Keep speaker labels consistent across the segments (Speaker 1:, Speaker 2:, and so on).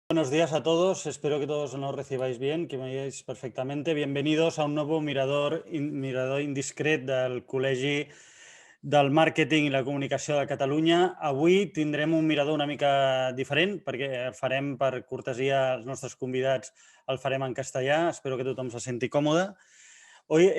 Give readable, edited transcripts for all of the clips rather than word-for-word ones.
Speaker 1: Buenos días a todos, espero que todos nos recibáis bien, que me veáis perfectamente. Bienvenidos a un nuevo mirador indiscret del Col·legi del Màrqueting i la Comunicació de Catalunya. Avui tindrem un mirador una mica diferent perquè el farem per cortesia als nostres convidats, el farem en castellà, espero que tothom se senti còmode. Hoy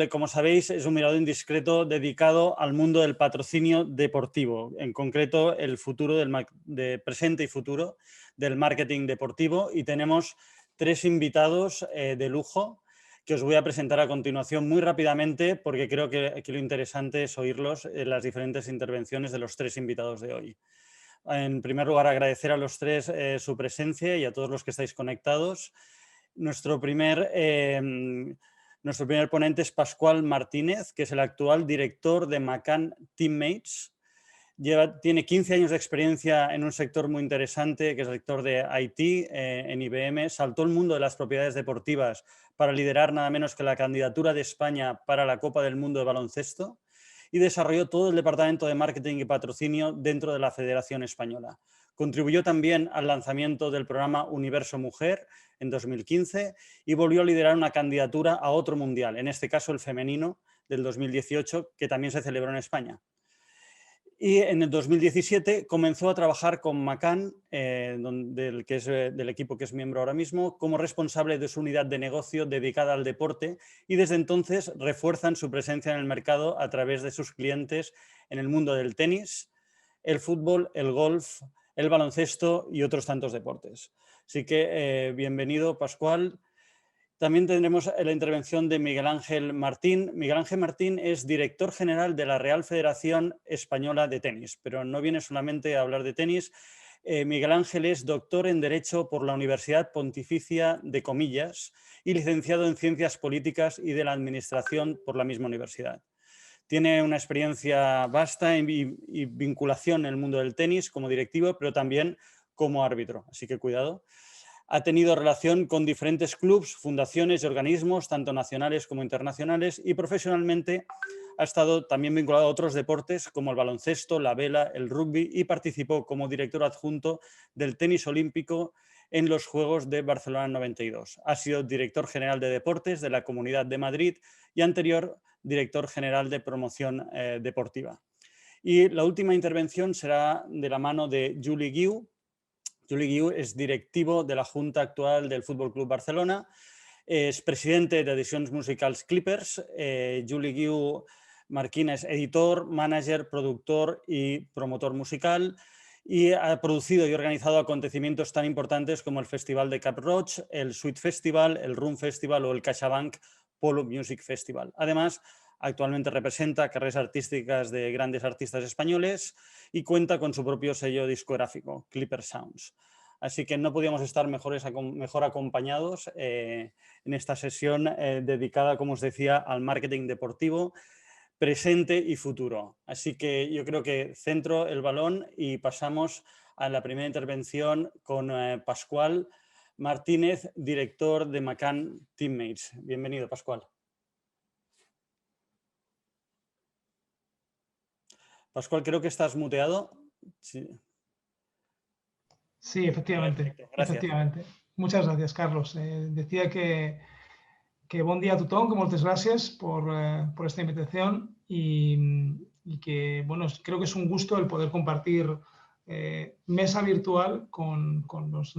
Speaker 1: como sabéis, es un mirador indiscreto dedicado al mundo del patrocinio deportivo, en concreto el futuro de presente y futuro del marketing deportivo, y tenemos tres invitados de lujo que os voy a presentar a continuación muy rápidamente porque creo que aquí lo interesante es oírlos en las diferentes intervenciones de los tres invitados de hoy. En primer lugar, agradecer a los tres su presencia y a todos los que estáis conectados. Nuestro primer ponente es Pascual Martínez, que es el actual director de McCann Teammates. Tiene 15 años de experiencia en un sector muy interesante, que es el sector de IT en IBM. Saltó el mundo de las propiedades deportivas para liderar nada menos que la candidatura de España para la Copa del Mundo de Baloncesto y desarrolló todo el departamento de marketing y patrocinio dentro de la Federación Española. Contribuyó también al lanzamiento del programa Universo Mujer en 2015 y volvió a liderar una candidatura a otro mundial, en este caso el femenino del 2018, que también se celebró en España. Y en el 2017 comenzó a trabajar con McCann, del equipo que es miembro ahora mismo, como responsable de su unidad de negocio dedicada al deporte, y desde entonces refuerzan su presencia en el mercado a través de sus clientes en el mundo del tenis, el fútbol, el golf, el baloncesto y otros tantos deportes. Así que bienvenido, Pascual. También tendremos la intervención de Miguel Ángel Martín. Miguel Ángel Martín es director general de la Real Federación Española de Tenis, pero no viene solamente a hablar de tenis. Miguel Ángel es doctor en Derecho por la Universidad Pontificia de Comillas y licenciado en Ciencias Políticas y de la Administración por la misma universidad. Tiene una experiencia vasta y vinculación en el mundo del tenis como directivo, pero también como árbitro, así que cuidado. Ha tenido relación con diferentes clubes, fundaciones y organismos, tanto nacionales como internacionales, y profesionalmente ha estado también vinculado a otros deportes como el baloncesto, la vela, el rugby, y participó como director adjunto del tenis olímpico en los Juegos de Barcelona 92. Ha sido director general de deportes de la Comunidad de Madrid y anterior director general de promoción deportiva. Y la última intervención será de la mano de Juli Guiu. Juli Guiu es directivo de la Junta actual del Fútbol Club Barcelona, es presidente de Edicions Musicals Clippers. Juli Guiu Marquín es editor, manager, productor y promotor musical, y ha producido y organizado acontecimientos tan importantes como el Festival de Cap Roig, el Sweet Festival, el Rum Festival o el CaixaBank Polo Music Festival. Además, actualmente representa carreras artísticas de grandes artistas españoles y cuenta con su propio sello discográfico, Clipper Sounds. Así que no podíamos estar mejor acompañados en esta sesión dedicada, como os decía, al marketing deportivo, presente y futuro. Así que yo creo que centro el balón y pasamos a la primera intervención con Pascual Martínez, director de McCann Teammates. Bienvenido, Pascual. Pascual, creo que estás muteado. Sí,
Speaker 2: sí, efectivamente.
Speaker 1: Perfecto, gracias.
Speaker 2: Efectivamente. Muchas gracias, Carlos. Decía que bon dia a tothom, que moltes gràcies por esta invitación y que, bueno, creo que es un gusto el poder compartir mesa virtual con los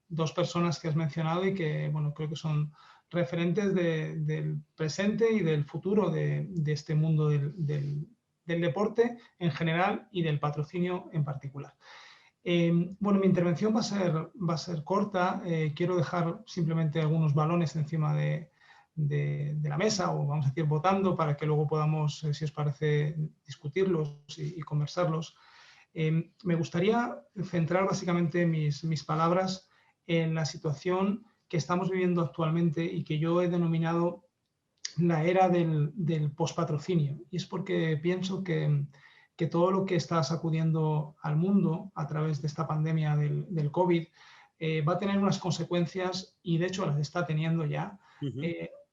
Speaker 2: dos personas que has mencionado y que, bueno, creo que son referentes del presente y del futuro de este mundo del deporte en general y del patrocinio en particular. Bueno, mi intervención va a ser corta. Quiero dejar simplemente algunos balones encima de la mesa, o vamos a decir votando, para que luego podamos, si os parece, discutirlos y conversarlos. Me gustaría centrar básicamente mis palabras en la situación que estamos viviendo actualmente y que yo he denominado la era del postpatrocinio. Y es porque pienso que todo lo que está sacudiendo al mundo a través de esta pandemia del COVID va a tener unas consecuencias, y de hecho las está teniendo ya,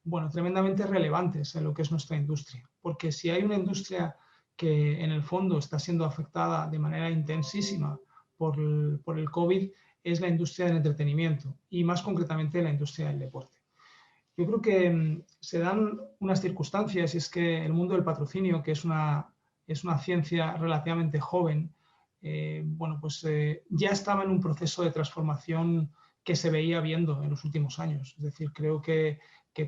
Speaker 2: bueno, tremendamente relevantes en lo que es nuestra industria. Porque si hay una industria que en el fondo está siendo afectada de manera intensísima por el COVID, es la industria del entretenimiento y más concretamente la industria del deporte. Yo creo que se dan unas circunstancias y es que el mundo del patrocinio, que es una ciencia relativamente joven, bueno, pues ya estaba en un proceso de transformación que se veía viendo en los últimos años. Es decir, creo que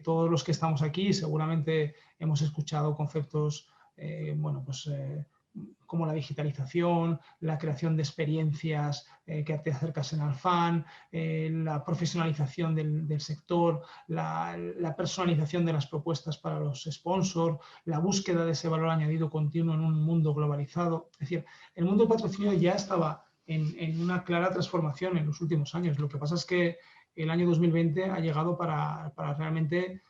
Speaker 2: todos los que estamos aquí seguramente hemos escuchado conceptos, bueno, pues como la digitalización, la creación de experiencias que te acercasen al fan, la profesionalización del sector, la personalización de las propuestas para los sponsors, la búsqueda de ese valor añadido continuo en un mundo globalizado. Es decir, el mundo del patrocinio ya estaba en una clara transformación en los últimos años. Lo que pasa es que el año 2020 ha llegado para realmente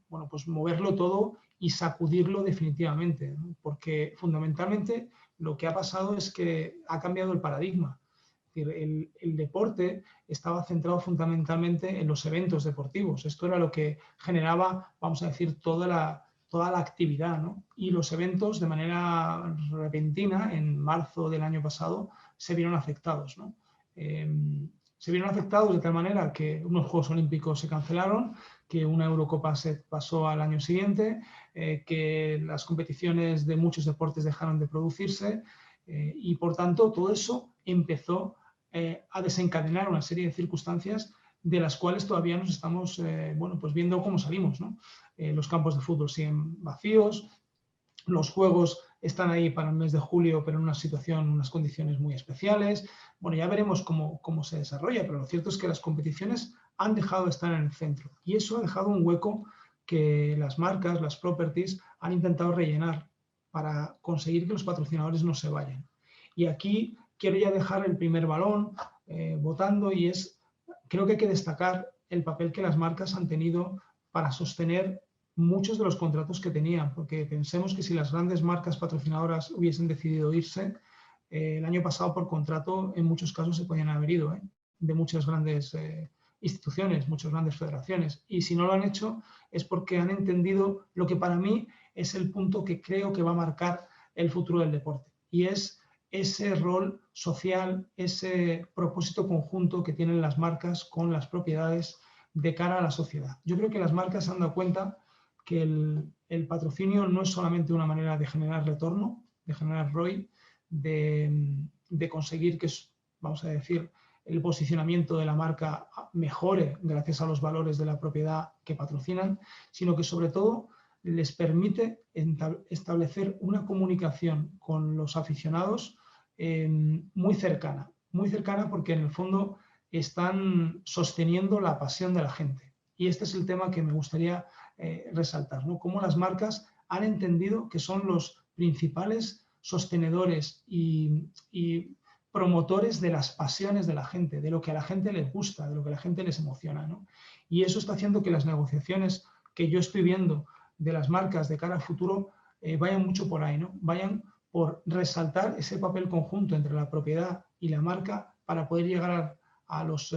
Speaker 2: bueno, pues moverlo todo y sacudirlo definitivamente, ¿no? Porque fundamentalmente lo que ha pasado es que ha cambiado el paradigma. Es decir, el deporte estaba centrado fundamentalmente en los eventos deportivos. Esto era lo que generaba, vamos a decir, toda la actividad, ¿no? Y los eventos, de manera repentina, en marzo del año pasado, se vieron afectados, ¿no? Se vieron afectados de tal manera que unos Juegos Olímpicos se cancelaron, que una Eurocopa se pasó al año siguiente, que las competiciones de muchos deportes dejaron de producirse y, por tanto, todo eso empezó a desencadenar una serie de circunstancias de las cuales todavía nos estamos bueno, pues viendo cómo salimos, ¿no? Los campos de fútbol siguen vacíos, los juegos están ahí para el mes de julio, pero en una situación, unas condiciones muy especiales. Bueno, ya veremos cómo se desarrolla, pero lo cierto es que las competiciones han dejado de estar en el centro y eso ha dejado un hueco que las marcas, las properties, han intentado rellenar para conseguir que los patrocinadores no se vayan. Y aquí quiero ya dejar el primer balón votando y es, creo que hay que destacar el papel que las marcas han tenido para sostener muchos de los contratos que tenían, porque pensemos que si las grandes marcas patrocinadoras hubiesen decidido irse, el año pasado por contrato en muchos casos se podían haber ido, de muchas grandes instituciones, muchas grandes federaciones. Y si no lo han hecho es porque han entendido lo que para mí es el punto que creo que va a marcar el futuro del deporte. Y es ese rol social, ese propósito conjunto que tienen las marcas con las propiedades de cara a la sociedad. Yo creo que las marcas se han dado cuenta que el patrocinio no es solamente una manera de generar retorno, de generar ROI, de conseguir que, vamos a decir, el posicionamiento de la marca mejore gracias a los valores de la propiedad que patrocinan, sino que sobre todo les permite establecer una comunicación con los aficionados muy cercana porque en el fondo están sosteniendo la pasión de la gente. Y este es el tema que me gustaría resaltar, ¿no? Cómo las marcas han entendido que son los principales sostenedores y promotores de las pasiones de la gente, de lo que a la gente les gusta, de lo que a la gente les emociona, ¿no? Y eso está haciendo que las negociaciones que yo estoy viendo de las marcas de cara al futuro vayan mucho por ahí, ¿no? Vayan por resaltar ese papel conjunto entre la propiedad y la marca para poder llegar a los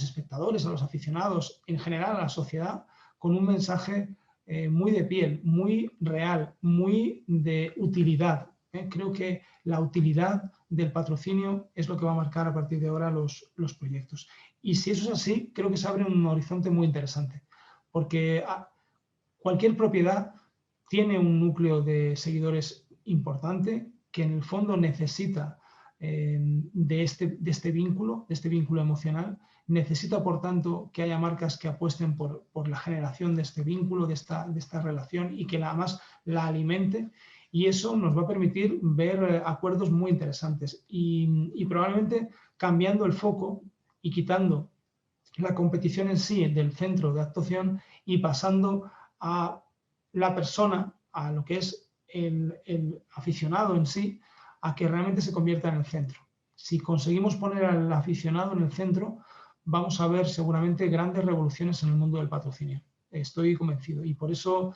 Speaker 2: espectadores, a los aficionados, en general a la sociedad, con un mensaje muy de piel, muy real, muy de utilidad. Creo que la utilidad del patrocinio es lo que va a marcar a partir de ahora los proyectos. Y si eso es así, creo que se abre un horizonte muy interesante, porque cualquier propiedad tiene un núcleo de seguidores importante que en el fondo necesita de este vínculo emocional. Necesita, por tanto, que haya marcas que apuesten por la generación de este vínculo, de esta relación y que además la alimente. Y eso nos va a permitir ver acuerdos muy interesantes y probablemente cambiando el foco y quitando la competición en sí del centro de actuación y pasando a la persona, a lo que es el aficionado en sí, a que realmente se convierta en el centro. Si conseguimos poner al aficionado en el centro, vamos a ver seguramente grandes revoluciones en el mundo del patrocinio. Estoy convencido y por eso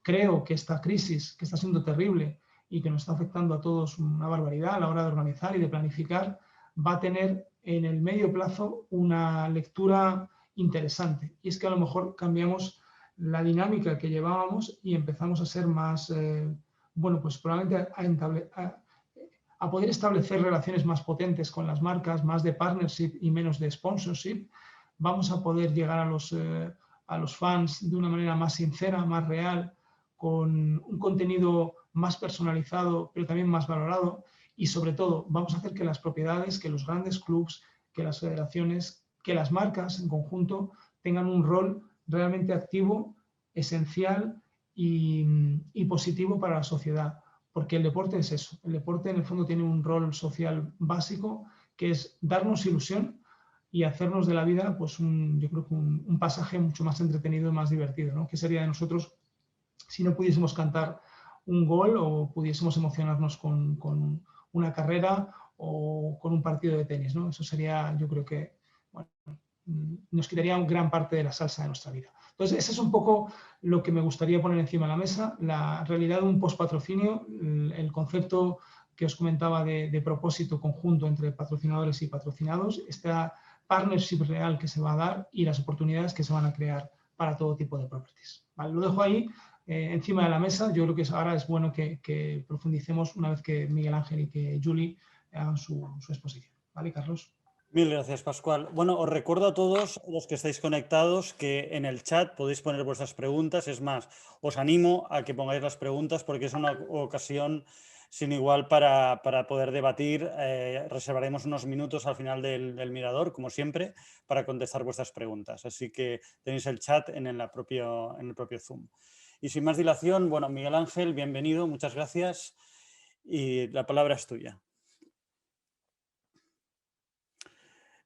Speaker 2: creo que esta crisis, que está siendo terrible y que nos está afectando a todos una barbaridad a la hora de organizar y de planificar, va a tener en el medio plazo una lectura interesante. Y es que a lo mejor cambiamos la dinámica que llevábamos y empezamos a ser más, bueno, pues probablemente a poder establecer relaciones más potentes con las marcas, más de partnership y menos de sponsorship. Vamos a poder llegar a los fans de una manera más sincera, más real, con un contenido más personalizado, pero también más valorado. Y sobre todo, vamos a hacer que las propiedades, que los grandes clubs, que las federaciones, que las marcas en conjunto tengan un rol realmente activo, esencial y positivo para la sociedad. Porque el deporte es eso. El deporte en el fondo tiene un rol social básico, que es darnos ilusión y hacernos de la vida, pues yo creo que un pasaje mucho más entretenido y más divertido, ¿no? ¿Qué sería de nosotros si no pudiésemos cantar un gol o pudiésemos emocionarnos con una carrera o con un partido de tenis, ¿no? Eso sería, yo creo que, bueno, nos quitaría gran parte de la salsa de nuestra vida. Entonces, ese es un poco lo que me gustaría poner encima de la mesa, la realidad de un postpatrocinio, el concepto que os comentaba de propósito conjunto entre patrocinadores y patrocinados, esta partnership real que se va a dar y las oportunidades que se van a crear para todo tipo de properties. ¿Vale? Lo dejo ahí encima de la mesa. Yo creo que ahora es bueno que profundicemos una vez que Miguel Ángel y que Julie hagan su exposición. ¿Vale, Carlos?
Speaker 1: Mil gracias, Pascual. Bueno, os recuerdo a todos los que estáis conectados que en el chat podéis poner vuestras preguntas. Es más, os animo a que pongáis las preguntas porque es una ocasión sin igual para poder debatir. Reservaremos unos minutos al final del mirador, como siempre, para contestar vuestras preguntas. Así que tenéis el chat en el propio Zoom. Y sin más dilación, bueno, Miguel Ángel, bienvenido, muchas gracias. Y la palabra es tuya.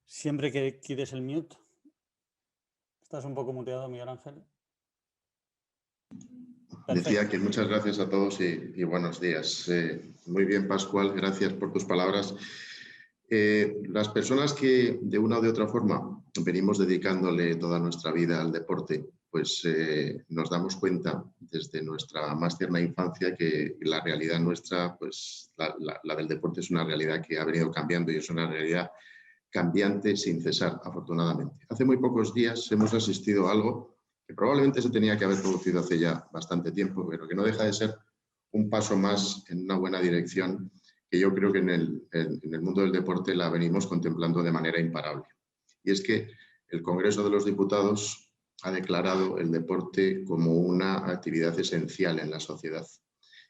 Speaker 1: Siempre que quites el mute. Estás un poco muteado, Miguel Ángel.
Speaker 3: Perfecto. Decía que muchas gracias a todos y buenos días. Muy bien, Pascual, gracias por tus palabras. Las personas que de una o de otra forma venimos dedicándole toda nuestra vida al deporte, pues nos damos cuenta desde nuestra más tierna infancia que la realidad nuestra, pues la del deporte es una realidad que ha venido cambiando y es una realidad cambiante sin cesar, afortunadamente. Hace muy pocos días hemos asistido a algo que probablemente se tenía que haber producido hace ya bastante tiempo, pero que no deja de ser un paso más en una buena dirección, que yo creo que en el mundo del deporte la venimos contemplando de manera imparable. Y es que el Congreso de los Diputados ha declarado el deporte como una actividad esencial en la sociedad.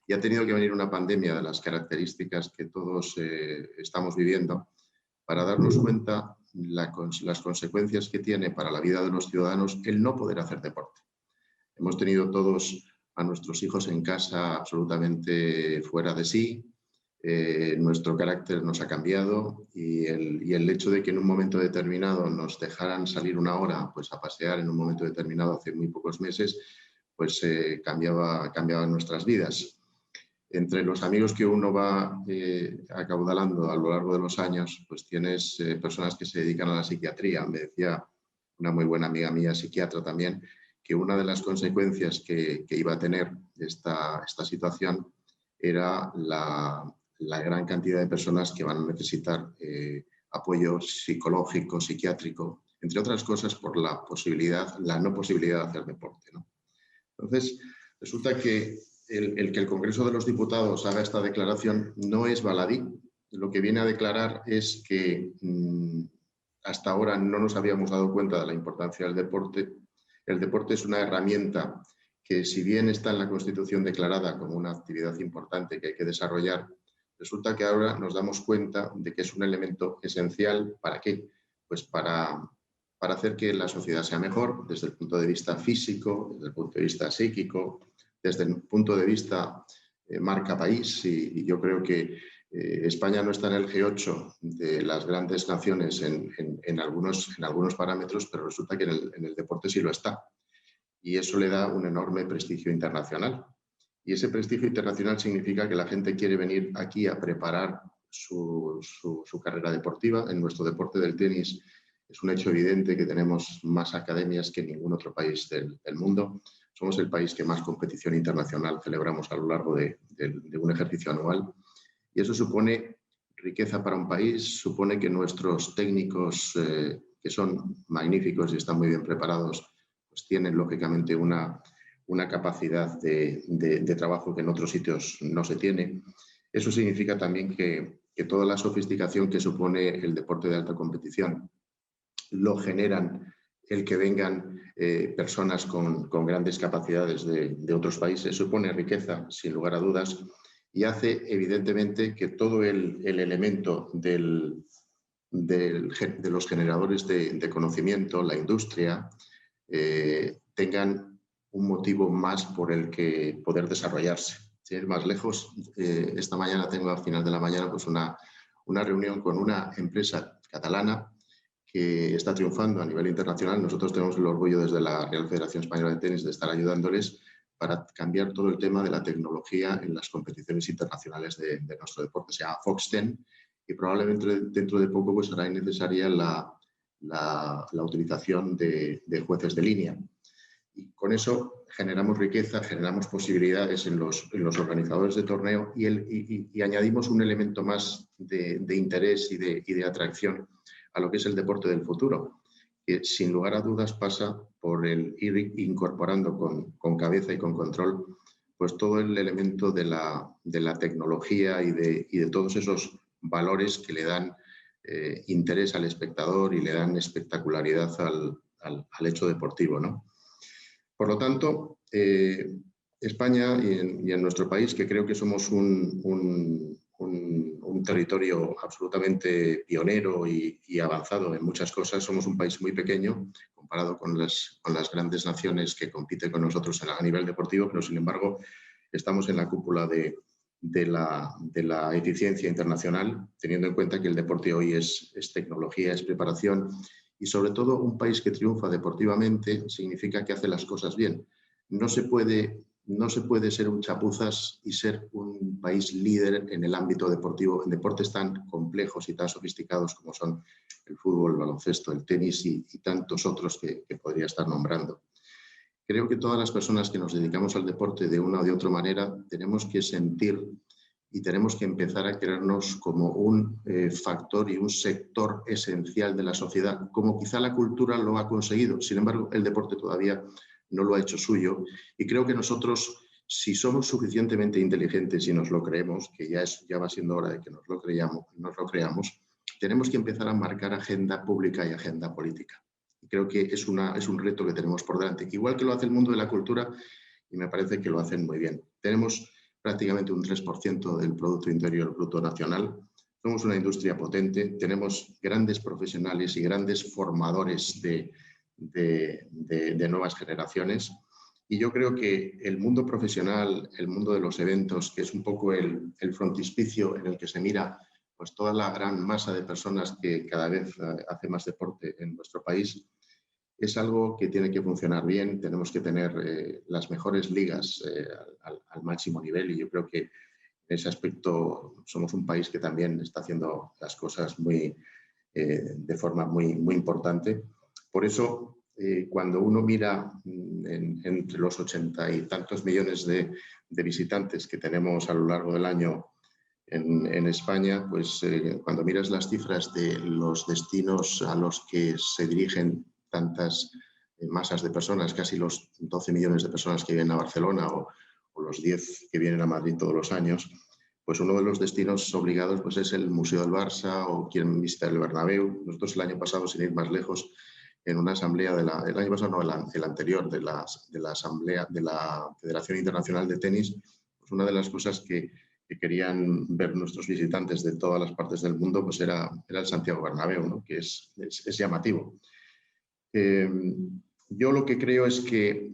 Speaker 3: Y ha tenido que venir una pandemia de las características que todos estamos viviendo para darnos cuenta las consecuencias que tiene para la vida de los ciudadanos el no poder hacer deporte. Hemos tenido todos a nuestros hijos en casa absolutamente fuera de sí, nuestro carácter nos ha cambiado y el hecho de que en un momento determinado nos dejaran salir una hora pues, a pasear en un momento determinado hace muy pocos meses, pues cambiaba nuestras vidas. Entre los amigos que uno va acaudalando a lo largo de los años, pues tienes personas que se dedican a la psiquiatría. Me decía una muy buena amiga mía, psiquiatra también, que una de las consecuencias que iba a tener esta situación era la gran cantidad de personas que van a necesitar apoyo psicológico, psiquiátrico, entre otras cosas por la no posibilidad de hacer deporte, ¿no? Entonces, resulta que el que el Congreso de los Diputados haga esta declaración no es baladí. Lo que viene a declarar es que hasta ahora no nos habíamos dado cuenta de la importancia del deporte. El deporte es una herramienta que, si bien está en la Constitución declarada como una actividad importante que hay que desarrollar, resulta que ahora nos damos cuenta de que es un elemento esencial. ¿Para qué? Pues para hacer que la sociedad sea mejor desde el punto de vista físico, desde el punto de vista psíquico, desde el punto de vista marca país. Y yo creo que España no está en el G8 de las grandes naciones en algunos parámetros, pero resulta que en el deporte sí lo está. Y eso le da un enorme prestigio internacional. Y ese prestigio internacional significa que la gente quiere venir aquí a preparar su carrera deportiva. En nuestro deporte del tenis es un hecho evidente que tenemos más academias que ningún otro país del mundo. Somos el país que más competición internacional celebramos a lo largo de un ejercicio anual. Y eso supone riqueza para un país, supone que nuestros técnicos, que son magníficos y están muy bien preparados, pues tienen lógicamente una capacidad de trabajo que en otros sitios no se tiene. Eso significa también que toda la sofisticación que supone el deporte de alta competición lo generan el que vengan personas con grandes capacidades de otros países, supone riqueza, sin lugar a dudas, y hace evidentemente que todo el elemento de los generadores de conocimiento, la industria, tengan un motivo más por el que poder desarrollarse. Sin ir más lejos, esta mañana tengo al final de la mañana pues una reunión con una empresa catalana que está triunfando a nivel internacional. Nosotros tenemos el orgullo desde la Real Federación Española de Tenis de estar ayudándoles para cambiar todo el tema de la tecnología en las competiciones internacionales de nuestro deporte. Se llama Fox10 y probablemente dentro de poco pues será innecesaria la utilización de jueces de línea. Y con eso generamos riqueza, generamos posibilidades en los organizadores de torneo y añadimos un elemento más de interés y de atracción a lo que es el deporte del futuro, que sin lugar a dudas pasa por el ir incorporando con cabeza y con control pues todo el elemento de la tecnología y de todos esos valores que le dan interés al espectador y le dan espectacularidad al hecho deportivo, ¿no? Por lo tanto, España y en nuestro país, que creo que somos un territorio absolutamente pionero y avanzado en muchas cosas, somos un país muy pequeño comparado con las grandes naciones que compiten con nosotros a nivel deportivo, pero sin embargo estamos en la cúpula de la eficiencia internacional, teniendo en cuenta que el deporte hoy es tecnología, es preparación. Y sobre todo un país que triunfa deportivamente significa que hace las cosas bien. No se puede ser un chapuzas y ser un país líder en el ámbito deportivo, en deportes tan complejos y tan sofisticados como son el fútbol, el baloncesto, el tenis y tantos otros que podría estar nombrando. Creo que todas las personas que nos dedicamos al deporte de una o de otra manera tenemos que sentir y tenemos que empezar a creernos como un factor y un sector esencial de la sociedad, como quizá la cultura lo ha conseguido. Sin embargo, el deporte todavía no lo ha hecho suyo. Y creo que nosotros, si somos suficientemente inteligentes y nos lo creemos, que ya va siendo hora de que nos lo creamos, tenemos que empezar a marcar agenda pública y agenda política. Y creo que es un reto que tenemos por delante. Igual que lo hace el mundo de la cultura, y me parece que lo hacen muy bien. Tenemos prácticamente un 3% del Producto Interior Bruto Nacional. Somos una industria potente, tenemos grandes profesionales y grandes formadores de nuevas generaciones. Y yo creo que el mundo profesional, el mundo de los eventos, que es un poco el frontispicio en el que se mira pues, toda la gran masa de personas que cada vez hace más deporte en nuestro país, es algo que tiene que funcionar bien. Tenemos que tener las mejores ligas al máximo nivel y yo creo que en ese aspecto somos un país que también está haciendo las cosas de forma muy importante. Por eso, cuando uno mira entre los 80 y tantos millones de visitantes que tenemos a lo largo del año en España, pues cuando miras las cifras de los destinos a los que se dirigen tantas masas de personas, casi los 12 millones de personas que vienen a Barcelona o los 10 que vienen a Madrid todos los años, pues uno de los destinos obligados pues es el Museo del Barça o quien visita el Bernabéu. Nosotros el año pasado, sin ir más lejos, en una asamblea el año pasado, no, el anterior, de la asamblea de la Federación Internacional de Tenis, pues una de las cosas que querían ver nuestros visitantes de todas las partes del mundo pues era el Santiago Bernabéu, ¿no? Que es llamativo. Yo lo que creo es que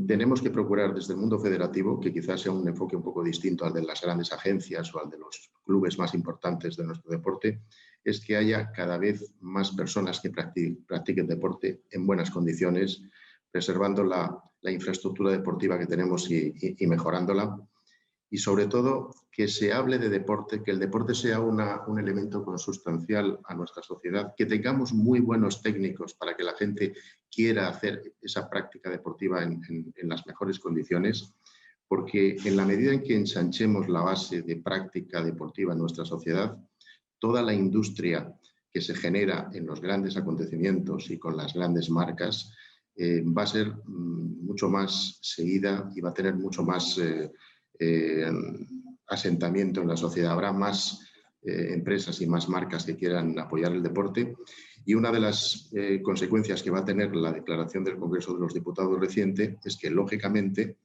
Speaker 3: tenemos que procurar desde el mundo federativo, que quizás sea un enfoque un poco distinto al de las grandes agencias o al de los clubes más importantes de nuestro deporte, es que haya cada vez más personas que practiquen deporte en buenas condiciones, preservando la infraestructura deportiva que tenemos y mejorándola. Y sobre todo que se hable de deporte, que el deporte sea un elemento consustancial a nuestra sociedad, que tengamos muy buenos técnicos para que la gente quiera hacer esa práctica deportiva en las mejores condiciones, porque en la medida en que ensanchemos la base de práctica deportiva en nuestra sociedad, toda la industria que se genera en los grandes acontecimientos y con las grandes marcas va a ser mucho más seguida y va a tener mucho más asentamiento en la sociedad. Habrá más empresas y más marcas que quieran apoyar el deporte. Y una de las consecuencias que va a tener la declaración del Congreso de los Diputados reciente es que, lógicamente,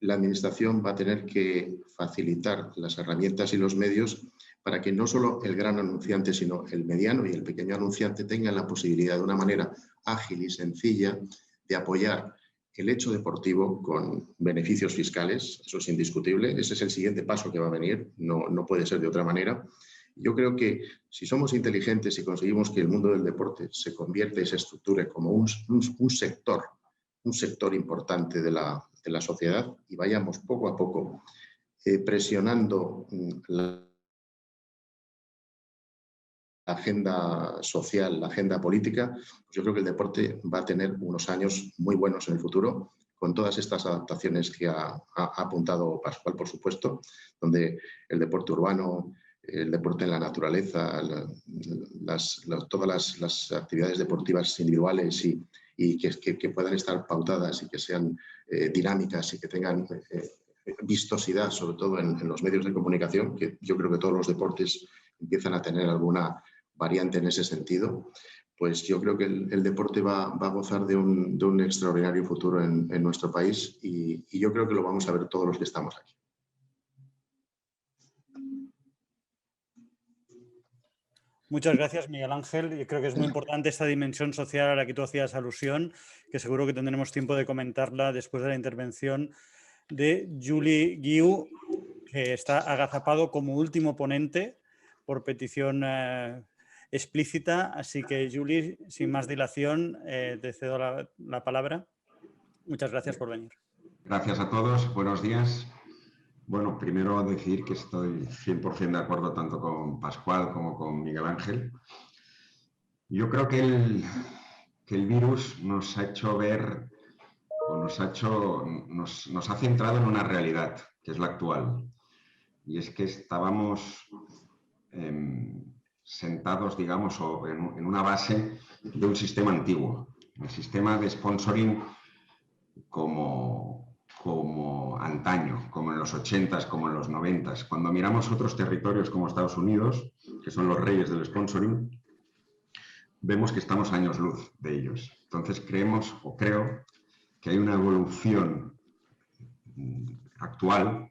Speaker 3: la Administración va a tener que facilitar las herramientas y los medios para que no solo el gran anunciante, sino el mediano y el pequeño anunciante tengan la posibilidad de una manera ágil y sencilla de apoyar el hecho deportivo con beneficios fiscales. Eso es indiscutible. Ese es el siguiente paso que va a venir. No puede ser de otra manera. Yo creo que si somos inteligentes y conseguimos que el mundo del deporte se convierta y se estructure como un sector importante de la sociedad, y vayamos poco a poco presionando la agenda social, la agenda política, pues yo creo que el deporte va a tener unos años muy buenos en el futuro, con todas estas adaptaciones que ha apuntado Pascual, por supuesto, donde el deporte urbano, el deporte en la naturaleza, todas las actividades deportivas individuales y que puedan estar pautadas y que sean dinámicas y que tengan vistosidad, sobre todo en los medios de comunicación, que yo creo que todos los deportes empiezan a tener alguna variante en ese sentido, pues yo creo que el deporte va a gozar de un extraordinario futuro en nuestro país, y yo creo que lo vamos a ver todos los que estamos aquí.
Speaker 1: Muchas gracias, Miguel Ángel. Yo creo que es muy importante esta dimensión social a la que tú hacías alusión, que seguro que tendremos tiempo de comentarla después de la intervención de Juli Guiu, que está agazapado como último ponente por petición explícita. Así que, Juli, sin más dilación, te cedo la palabra. Muchas gracias por venir.
Speaker 4: Gracias a todos. Buenos días. Bueno, primero decir que estoy 100% de acuerdo tanto con Pascual como con Miguel Ángel. Yo creo que el virus nos ha hecho ver, o nos ha centrado en una realidad, que es la actual. Y es que estábamos sentados, digamos, en una base de un sistema antiguo, el sistema de sponsoring como antaño, como en los 80s, como en los 90s. Cuando miramos otros territorios como Estados Unidos, que son los reyes del sponsoring, vemos que estamos años luz de ellos. Entonces creo que hay una evolución actual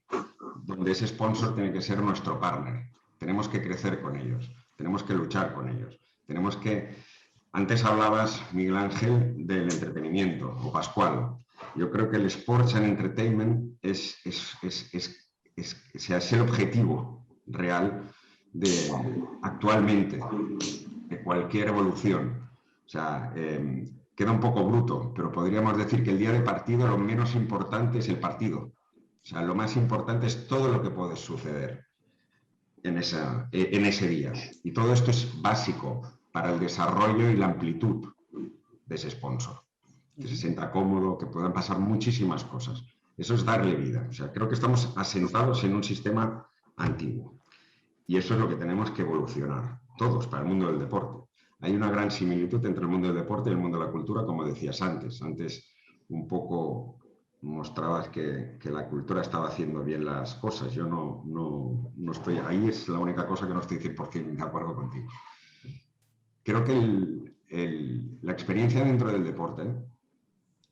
Speaker 4: donde ese sponsor tiene que ser nuestro partner. Tenemos que crecer con ellos, tenemos que luchar con ellos, tenemos que... Antes hablabas, Miguel Ángel, del entretenimiento, o Pascual. Yo creo que el Sports and Entertainment es el objetivo real actualmente de cualquier evolución. O sea, queda un poco bruto, pero podríamos decir que el día de partido lo menos importante es el partido. O sea, lo más importante es todo lo que puede suceder en ese día. Y todo esto es básico para el desarrollo y la amplitud de ese sponsor. Que se sienta cómodo, que puedan pasar muchísimas cosas. Eso es darle vida. O sea, creo que estamos asentados en un sistema antiguo. Y eso es lo que tenemos que evolucionar, todos, para el mundo del deporte. Hay una gran similitud entre el mundo del deporte y el mundo de la cultura, como decías antes. Antes un poco mostrabas que la cultura estaba haciendo bien las cosas. Yo no estoy ahí, es la única cosa que no estoy 100% de acuerdo contigo. Creo que la experiencia dentro del deporte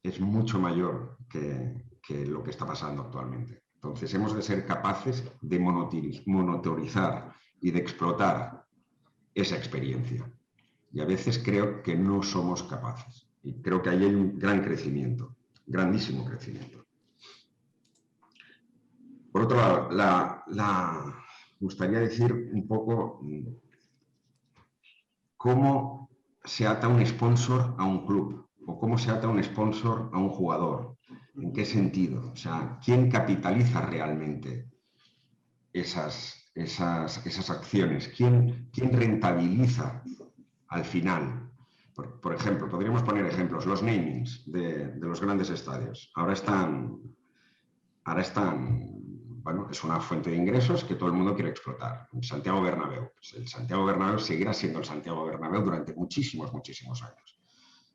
Speaker 4: es mucho mayor que lo que está pasando actualmente. Entonces hemos de ser capaces de monitorizar y de explotar esa experiencia. Y a veces creo que no somos capaces. Y creo que ahí hay un gran crecimiento, grandísimo crecimiento. Por otro lado, me gustaría decir un poco cómo se ata un sponsor a un club o cómo se ata un sponsor a un jugador. ¿En qué sentido? O sea, ¿quién capitaliza realmente esas acciones? ¿Quién rentabiliza al final? Por ejemplo, podríamos poner ejemplos, los namings de los grandes estadios. Ahora están, bueno, es una fuente de ingresos que todo el mundo quiere explotar. Santiago Bernabéu. Pues el Santiago Bernabéu seguirá siendo el Santiago Bernabéu durante muchísimos años.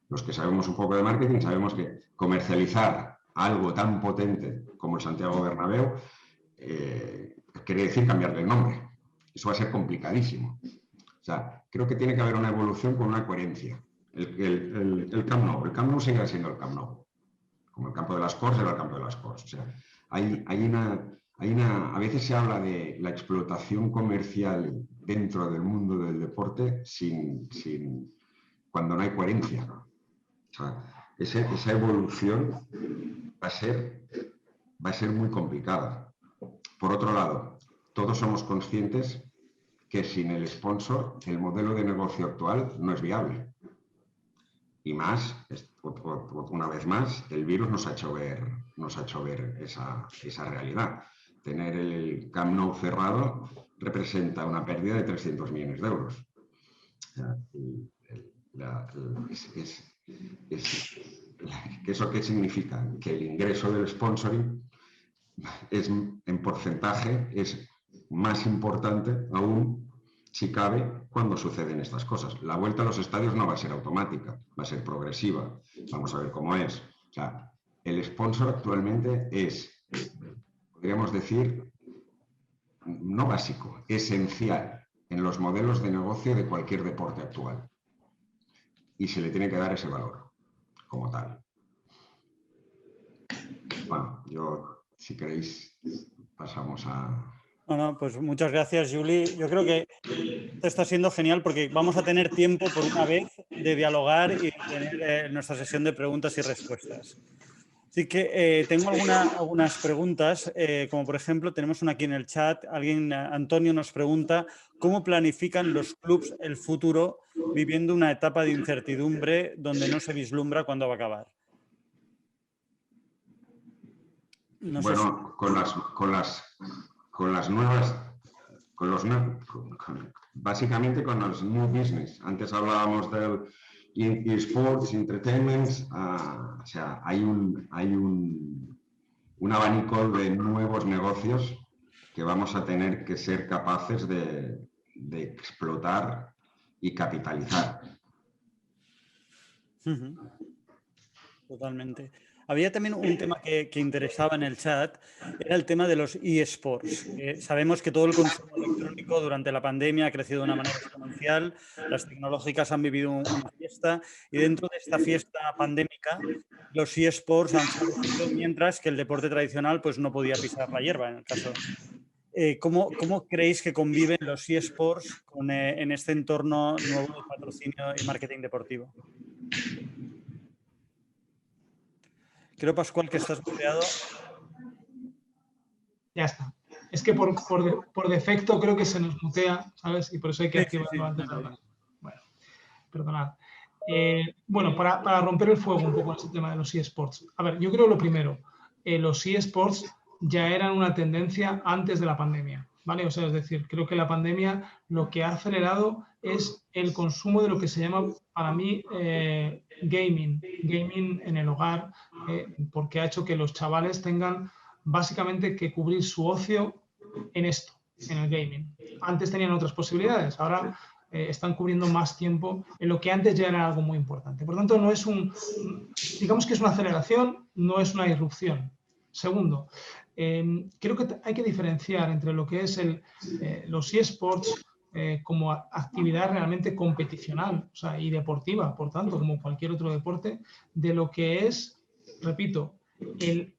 Speaker 4: Los que sabemos un poco de marketing sabemos que comercializar algo tan potente como el Santiago Bernabéu quiere decir cambiarle el nombre. Eso va a ser complicadísimo. O sea, creo que tiene que haber una evolución con una coherencia. El Camp Nou sigue siendo el Camp Nou. Como el campo de las Corts era el campo de las Corts. O sea, a veces se habla de la explotación comercial dentro del mundo del deporte cuando no hay coherencia. O sea, esa evolución va a ser muy complicada. Por otro lado, todos somos conscientes que sin el sponsor el modelo de negocio actual no es viable. Y más, una vez más, el virus nos ha hecho ver esa realidad. Tener el Camp Nou cerrado representa una pérdida de 300 millones de euros. ¿Eso qué significa? Que el ingreso del sponsoring en porcentaje es más importante aún, si cabe, cuando suceden estas cosas. La vuelta a los estadios no va a ser automática, va a ser progresiva. Vamos a ver cómo es. O sea, el sponsor actualmente es, podríamos decir, no básico, esencial en los modelos de negocio de cualquier deporte actual. Y se le tiene que dar ese valor como tal. Bueno, si queréis, pasamos a...
Speaker 1: Bueno, pues muchas gracias, Juli. Yo creo que esto está siendo genial porque vamos a tener tiempo por una vez de dialogar y de tener nuestra sesión de preguntas y respuestas. Así que tengo algunas preguntas, como por ejemplo, tenemos una aquí en el chat. Antonio nos pregunta, ¿cómo planifican los clubs el futuro viviendo una etapa de incertidumbre donde no se vislumbra cuándo va a acabar? No sé si...
Speaker 4: básicamente con los new business. Antes hablábamos del eSports, entertainment, o sea, hay un abanico de nuevos negocios que vamos a tener que ser capaces de explotar y capitalizar.
Speaker 1: Totalmente. Había también un tema que interesaba en el chat, era el tema de los eSports. Sabemos que todo el consumo electrónico durante la pandemia ha crecido de una manera exponencial, las tecnológicas han vivido una fiesta y dentro de esta fiesta pandémica los eSports han florecido mientras que el deporte tradicional pues, no podía pisar la hierba en el caso. ¿Cómo creéis que conviven los eSports en este entorno nuevo de patrocinio y marketing deportivo? Creo, Pascual, que estás muteado.
Speaker 2: Ya está. Es que por defecto creo que se nos mutea, ¿sabes? Y por eso hay que activarlo antes de hablar. Bueno, perdonad. Bueno, para romper el fuego un poco en este tema de los eSports. A ver, yo creo lo primero, los eSports ya eran una tendencia antes de la pandemia, ¿vale? O sea, es decir, creo que la pandemia lo que ha acelerado es el consumo de lo que se llama, para mí, gaming en el hogar, porque ha hecho que los chavales tengan básicamente que cubrir su ocio en esto, en el gaming. Antes tenían otras posibilidades, ahora están cubriendo más tiempo en lo que antes ya era algo muy importante. Por tanto, no es digamos que es una aceleración, no es una irrupción. Segundo, creo que hay que diferenciar entre lo que es los eSports como actividad realmente competicional, o sea, y deportiva, por tanto, como cualquier otro deporte, de lo que es, repito, el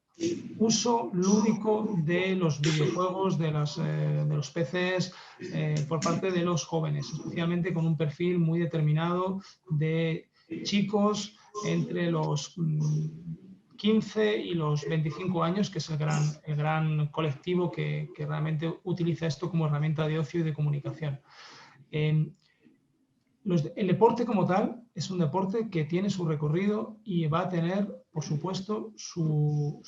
Speaker 2: uso lúdico de los videojuegos, de los PCs, por parte de los jóvenes, especialmente con un perfil muy determinado de chicos entre los 15 y los 25 años, que es el gran colectivo que realmente utiliza esto como herramienta de ocio y de comunicación. El deporte como tal es un deporte que tiene su recorrido y va a tener, por supuesto, su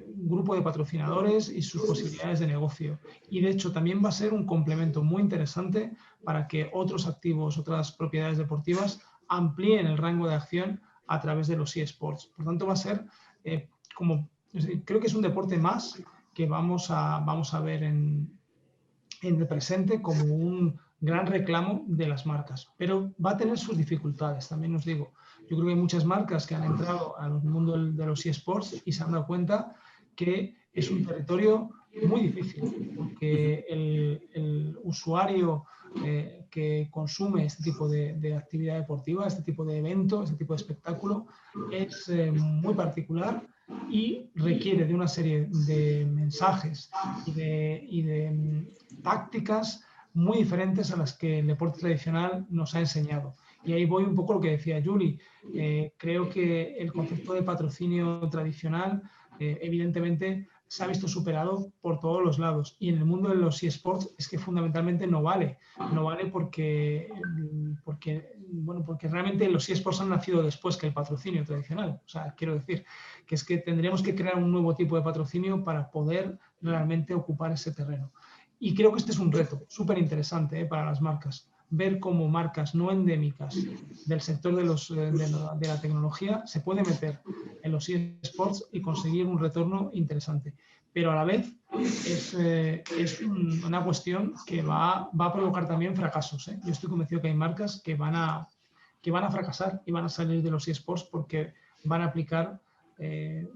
Speaker 2: grupo de patrocinadores y sus posibilidades de negocio. Y de hecho también va a ser un complemento muy interesante para que otros activos, otras propiedades deportivas amplíen el rango de acción a través de los eSports. Por tanto, va a ser creo que es un deporte más que vamos a ver en el presente como un gran reclamo de las marcas, pero va a tener sus dificultades, también os digo. Yo creo que hay muchas marcas que han entrado al mundo de los eSports y se han dado cuenta que es un territorio muy difícil, porque el usuario que consume este tipo de actividad deportiva, este tipo de evento, este tipo de espectáculo, es muy particular y requiere de una serie de mensajes y de tácticas muy diferentes a las que el deporte tradicional nos ha enseñado. Y ahí voy un poco a lo que decía Juli. Creo que el concepto de patrocinio tradicional, evidentemente, se ha visto superado por todos los lados. Y en el mundo de los eSports es que fundamentalmente no vale. No vale porque realmente los eSports han nacido después que el patrocinio tradicional. O sea, quiero decir que es que tendremos que crear un nuevo tipo de patrocinio para poder realmente ocupar ese terreno. Y creo que este es un reto súper interesante para las marcas. Ver cómo marcas no endémicas del sector de la tecnología se puede meter en los eSports y conseguir un retorno interesante. Pero a la vez es una cuestión que va a provocar también fracasos. Yo estoy convencido que hay marcas que van a fracasar y van a salir de los eSports porque van a aplicar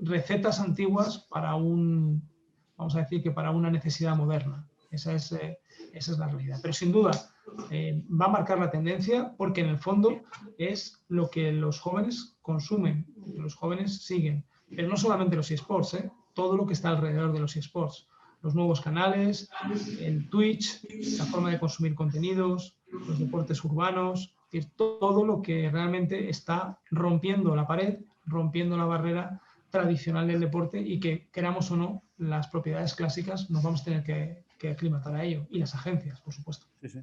Speaker 2: recetas antiguas para vamos a decir que para una necesidad moderna. Esa es la realidad. Pero sin duda va a marcar la tendencia porque en el fondo es lo que los jóvenes consumen, los jóvenes siguen. Pero no solamente los eSports, todo lo que está alrededor de los eSports. Los nuevos canales, el Twitch, la forma de consumir contenidos, los deportes urbanos, es decir, todo lo que realmente está rompiendo la pared, rompiendo la barrera tradicional del deporte y que, queramos o no, las propiedades clásicas nos vamos a tener que aclimatar a ello y las agencias, por supuesto.
Speaker 1: Sí, sí.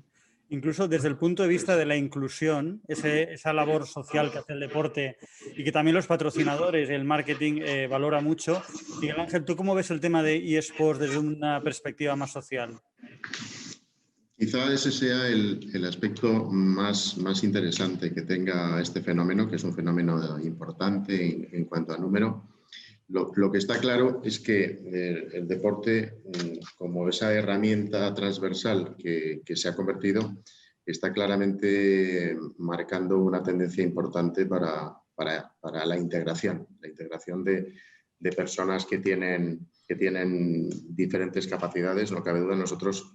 Speaker 1: Incluso desde el punto de vista de la inclusión, esa labor social que hace el deporte y que también los patrocinadores y el marketing valora mucho. Miguel Ángel, ¿tú cómo ves el tema de eSports desde una perspectiva más social?
Speaker 3: Quizá ese sea el aspecto más interesante que tenga este fenómeno, que es un fenómeno importante en cuanto a número. Lo que está claro es que el deporte, como esa herramienta transversal que se ha convertido, está claramente marcando una tendencia importante para la integración de personas que tienen diferentes capacidades. No cabe duda, nosotros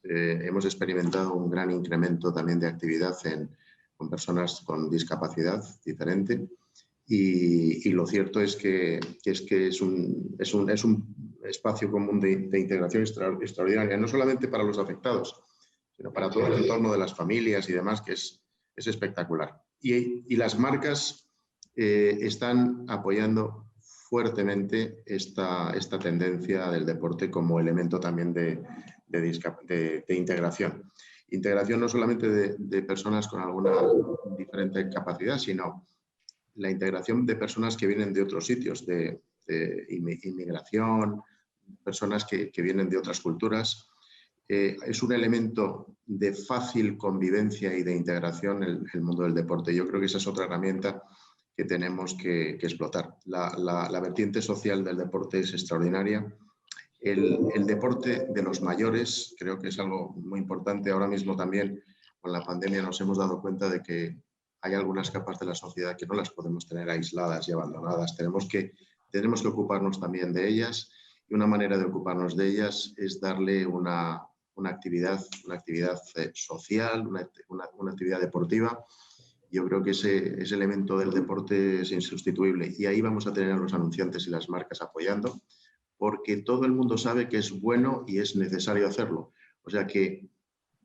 Speaker 3: hemos experimentado un gran incremento también de actividad con personas con discapacidad diferente. Y lo cierto es que es un espacio común de integración extraordinaria, no solamente para los afectados, sino para todo el entorno de las familias y demás, que es espectacular. Y las marcas están apoyando fuertemente esta tendencia del deporte como elemento también de integración. Integración no solamente de personas con alguna diferente capacidad, sino la integración de personas que vienen de otros sitios, de inmigración, personas que vienen de otras culturas. Es un elemento de fácil convivencia y de integración el mundo del deporte. Yo creo que esa es otra herramienta que tenemos que explotar. La vertiente social del deporte es extraordinaria. El deporte de los mayores creo que es algo muy importante. Ahora mismo también con la pandemia nos hemos dado cuenta de que hay algunas capas de la sociedad que no las podemos tener aisladas y abandonadas. Tenemos que ocuparnos también de ellas, y una manera de ocuparnos de ellas es darle una actividad social, una actividad deportiva. Yo creo que ese elemento del deporte es insustituible, y ahí vamos a tener a los anunciantes y las marcas apoyando, porque todo el mundo sabe que es bueno y es necesario hacerlo. O sea que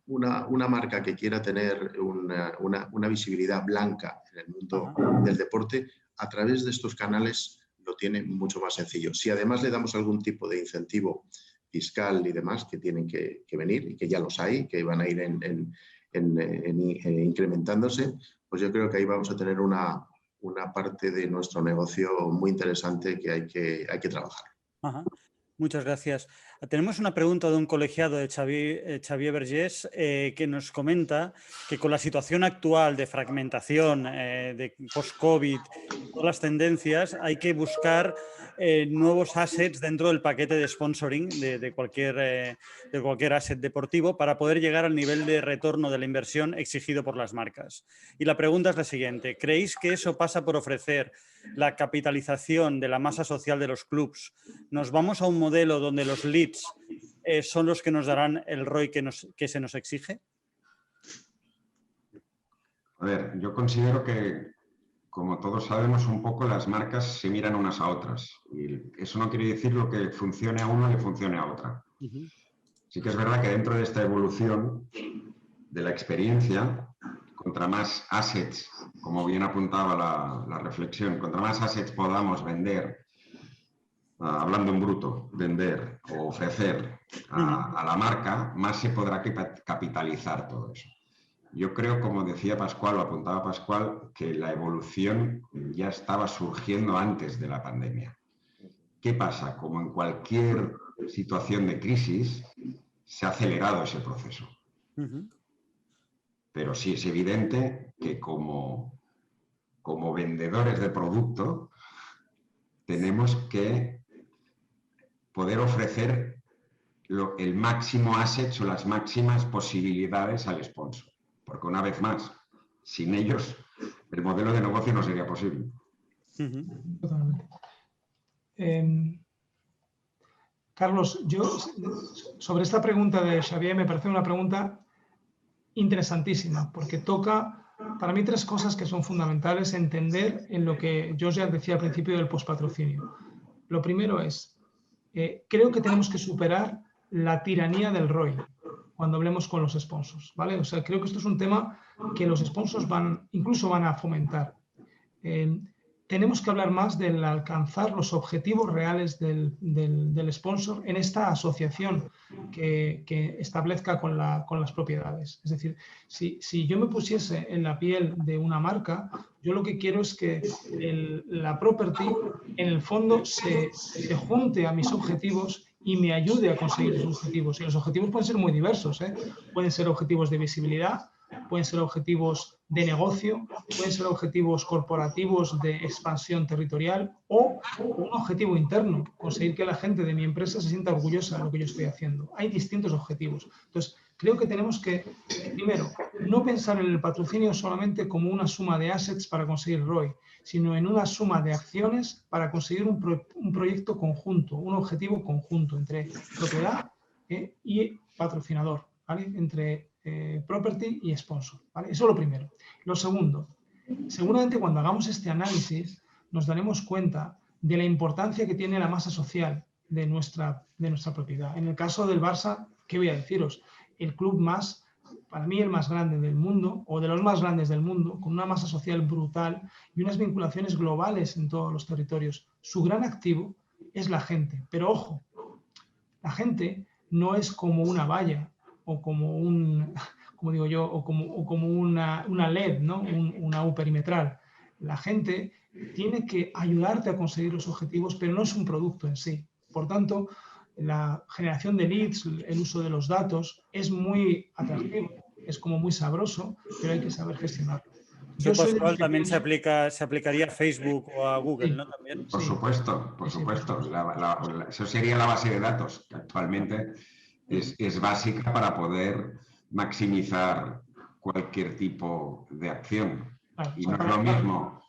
Speaker 3: una marca que quiera tener una visibilidad blanca en el mundo del deporte, a través de estos canales lo tiene mucho más sencillo. Si además le damos algún tipo de incentivo fiscal y demás que tienen que venir, y que ya los hay, que van a ir incrementándose, pues yo creo que ahí vamos a tener una parte de nuestro negocio muy interesante que hay que trabajar.
Speaker 1: Ajá. Muchas gracias. Tenemos una pregunta de un colegiado de Xavier Vergés que nos comenta que con la situación actual de fragmentación, de post-COVID, todas las tendencias, hay que buscar nuevos assets dentro del paquete de sponsoring de cualquier asset deportivo para poder llegar al nivel de retorno de la inversión exigido por las marcas. Y la pregunta es la siguiente: ¿creéis que eso pasa por ofrecer la capitalización de la masa social de los clubs? ¿Nos vamos a un modelo donde los leads son los que nos darán el ROI que se nos exige?
Speaker 4: A ver, yo considero que, como todos sabemos, un poco las marcas se miran unas a otras. Y eso no quiere decir lo que funcione a uno le funcione a otra. Sí que es verdad que dentro de esta evolución de la experiencia, contra más assets, como bien apuntaba la reflexión, contra más assets podamos vender, hablando en bruto, vender o ofrecer a la marca, más se podrá capitalizar todo eso. Yo creo, como decía Pascual o apuntaba Pascual, que la evolución ya estaba surgiendo antes de la pandemia. ¿Qué pasa? Como en cualquier situación de crisis, se ha acelerado ese proceso. Pero sí es evidente que como vendedores de producto tenemos que poder ofrecer el máximo asset o las máximas posibilidades al sponsor. Porque una vez más, sin ellos, el modelo de negocio no sería posible.
Speaker 2: Totalmente. Carlos, yo sobre esta pregunta de Xavier me parece una pregunta interesantísima, porque toca para mí tres cosas que son fundamentales entender en lo que yo ya decía al principio del pospatrocinio. Lo primero es, creo que tenemos que superar la tiranía del ROI cuando hablemos con los sponsors, ¿vale? O sea, creo que esto es un tema que los sponsors incluso van a fomentar. Tenemos que hablar más del alcanzar los objetivos reales del sponsor en esta asociación que establezca con las propiedades. Es decir, si yo me pusiese en la piel de una marca, yo lo que quiero es que la property en el fondo se junte a mis objetivos y me ayude a conseguir esos objetivos. Y los objetivos pueden ser muy diversos, ¿eh? Pueden ser objetivos de visibilidad, pueden ser objetivos de negocio, pueden ser objetivos corporativos de expansión territorial o un objetivo interno, conseguir que la gente de mi empresa se sienta orgullosa de lo que yo estoy haciendo. Hay distintos objetivos. Entonces, creo que tenemos que, primero, no pensar en el patrocinio solamente como una suma de assets para conseguir ROI, sino en una suma de acciones para conseguir un proyecto conjunto, un objetivo conjunto entre propiedad y patrocinador, ¿vale? Entre property y sponsor, ¿vale? Eso es lo primero. Lo segundo, seguramente cuando hagamos este análisis nos daremos cuenta de la importancia que tiene la masa social de nuestra propiedad. En el caso del Barça, ¿qué voy a deciros? El club para mí el más grande del mundo, o de los más grandes del mundo, con una masa social brutal y unas vinculaciones globales en todos los territorios. Su gran activo es la gente. Pero ojo, la gente no es como una valla o como como digo yo, o como una LED, ¿no? Una U perimetral. La gente tiene que ayudarte a conseguir los objetivos, pero no es un producto en sí. Por tanto, la generación de leads, el uso de los datos, es muy atractivo, es como muy sabroso, pero hay que saber gestionarlo.
Speaker 1: Yo Pascual, también se aplicaría a Facebook o a Google,
Speaker 2: sí,
Speaker 1: ¿no? También.
Speaker 4: Por supuesto, por supuesto. Eso sería la base de datos, que actualmente es básica para poder maximizar cualquier tipo de acción. Y no es lo mismo.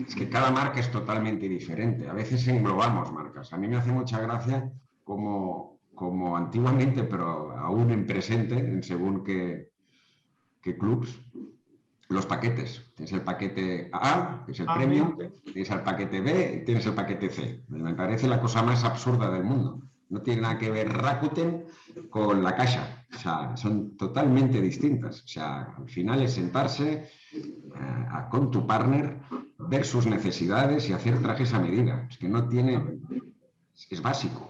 Speaker 4: Es que cada marca es totalmente diferente. A veces englobamos marcas. A mí me hace mucha gracia como antiguamente, pero aún en presente, en según qué clubs, los paquetes. Tienes el paquete A, que es el premium, tienes el paquete B y tienes el paquete C. Me parece la cosa más absurda del mundo. No tiene nada que ver Rakuten con la Caixa. O sea, son totalmente distintas. O sea, al final es sentarse con tu partner, ver sus necesidades y hacer trajes a medida. Es que no tiene... Es básico.